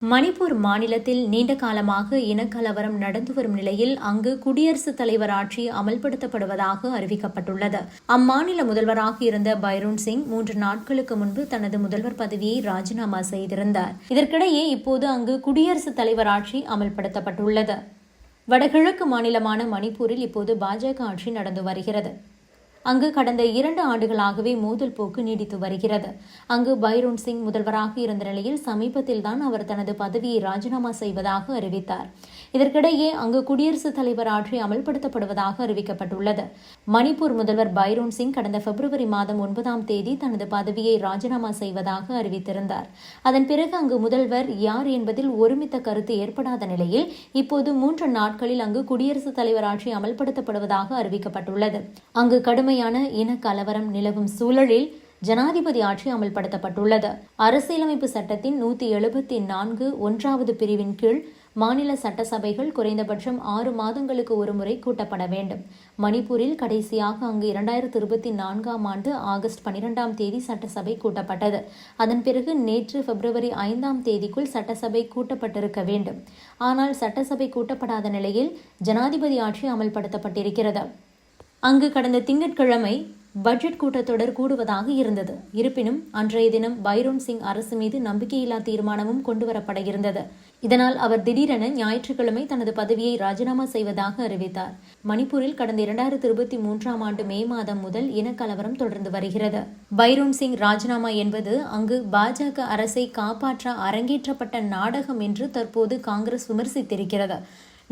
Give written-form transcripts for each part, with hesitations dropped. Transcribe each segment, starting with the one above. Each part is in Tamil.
மணிப்பூர் மாநிலத்தில் நீண்ட காலமாக இனக்கலவரம் நடந்து வரும் நிலையில் அங்கு குடியரசுத் தலைவர் ஆட்சி அமல்படுத்தப்படுவதாக அறிவிக்கப்பட்டுள்ளது. அம்மாநில முதல்வராக இருந்த பைரோன் சிங் 3 நாட்களுக்கு முன்பு தனது முதல்வர் பதவியை ராஜினாமா செய்திருந்தார். இதற்கிடையே இப்போது அங்கு குடியரசுத் தலைவர் ஆட்சி அமல்படுத்தப்பட்டுள்ளது. வடகிழக்கு மாநிலமான மணிப்பூரில் இப்போது பாஜக ஆட்சி நடந்து வருகிறது. அங்கு கடந்த 2 ஆண்டுகளாகவே மோதல் போக்கு நீடித்து வருகிறது. அங்கு பைரோன் சிங் முதல்வராக இருந்த நிலையில் சமீபத்தில்தான் அவர் தனது பதவியை ராஜினாமா செய்வதாக அறிவித்தார். இதற்கிடையே அங்கு குடியரசுத் தலைவர் ஆட்சி அமல்படுத்தப்படுவதாக அறிவிக்கப்பட்டுள்ளது. மணிப்பூர் முதல்வர் பைரோன் சிங் கடந்த பிப்ரவரி மாதம் 9ஆம் தேதி தனது பதவியை ராஜினாமா செய்வதாக அறிவித்திருந்தார். அதன் பிறகு அங்கு முதல்வர் யார் என்பதில் ஒருமித்த கருத்து ஏற்படாத நிலையில் இப்போது 3 நாட்களில் அங்கு குடியரசுத் தலைவர் ஆட்சி அமல்படுத்தப்படுவதாக அறிவிக்கப்பட்டுள்ளது. அங்கு கடுமையான இன கலவரம் நிலவும் சூழலில் ஜனாதிபதி ஆட்சி அமல்படுத்தப்பட்டுள்ளது. அரசியலமைப்பு சட்டத்தின் 174 1வது பிரிவின் கீழ் மாநில சட்டசபைகள் குறைந்தபட்சம் 6 மாதங்களுக்கு ஒருமுறை கூட்டப்பட வேண்டும். மணிப்பூரில் கடைசியாக அங்கு 2024ஆம் ஆண்டு ஆகஸ்ட் 12ஆம் தேதி சட்டசபை கூட்டப்பட்டது. அதன் பிறகு நேற்று பிப்ரவரி 5ஆம் தேதிக்குள் சட்டசபை கூட்டப்பட்டிருக்க வேண்டும். ஆனால் சட்டசபை கூட்டப்படாத நிலையில் ஜனாதிபதி ஆட்சி அமல்படுத்தப்பட்டிருக்கிறது. அங்கு கடந்த திங்கட்கிழமை பட்ஜெட் கூட்டத்தொடர் கூடுவதாக இருந்தது. இருப்பினும் அன்றைய தினம் பைரோன் சிங் அரசு மீது நம்பிக்கையில்லா தீர்மானமும் கொண்டுவரப்பட இருந்தது. இதனால் அவர் திடீரென ஞாயிற்றுக்கிழமை தனது பதவியை ராஜினாமா செய்வதாக அறிவித்தார். மணிப்பூரில் கடந்த 2023ஆம் ஆண்டு மே மாதம் முதல் இனக்கலவரம் தொடர்ந்து வருகிறது. பைரோன் சிங் ராஜினாமா என்பது அங்கு பாஜக அரசை காப்பாற்ற அரங்கேற்றப்பட்ட நாடகம் என்று தற்போது காங்கிரஸ் விமர்சித்திருக்கிறது.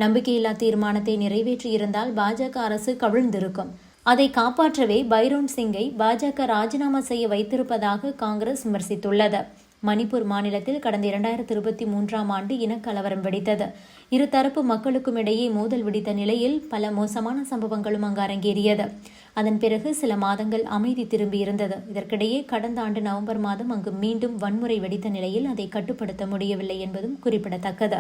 நம்பிக்கையில்லா தீர்மானத்தை நிறைவேற்றியிருந்தால் பாஜக அரசு கவிழ்ந்திருக்கும். அதை காப்பாற்றவே பைரோன் சிங்கை பாஜக ராஜினாமா செய்ய வைத்திருப்பதாக காங்கிரஸ் விமர்சித்துள்ளது. மணிப்பூர் மாநிலத்தில் கடந்த 2023ஆம் ஆண்டு இனக்கலவரம் வெடித்தது. இருதரப்பு மக்களுக்கும் இடையே மோதல் வெடித்த நிலையில் பல மோசமான சம்பவங்களும் அங்கு அரங்கேறியது. அதன் பிறகு சில மாதங்கள் அமைதி திரும்பியிருந்தது. இதற்கிடையே கடந்த ஆண்டு நவம்பர் மாதம் அங்கு மீண்டும் வன்முறை வெடித்த நிலையில் அதை கட்டுப்படுத்த முடியவில்லை என்பதும் குறிப்பிடத்தக்கது.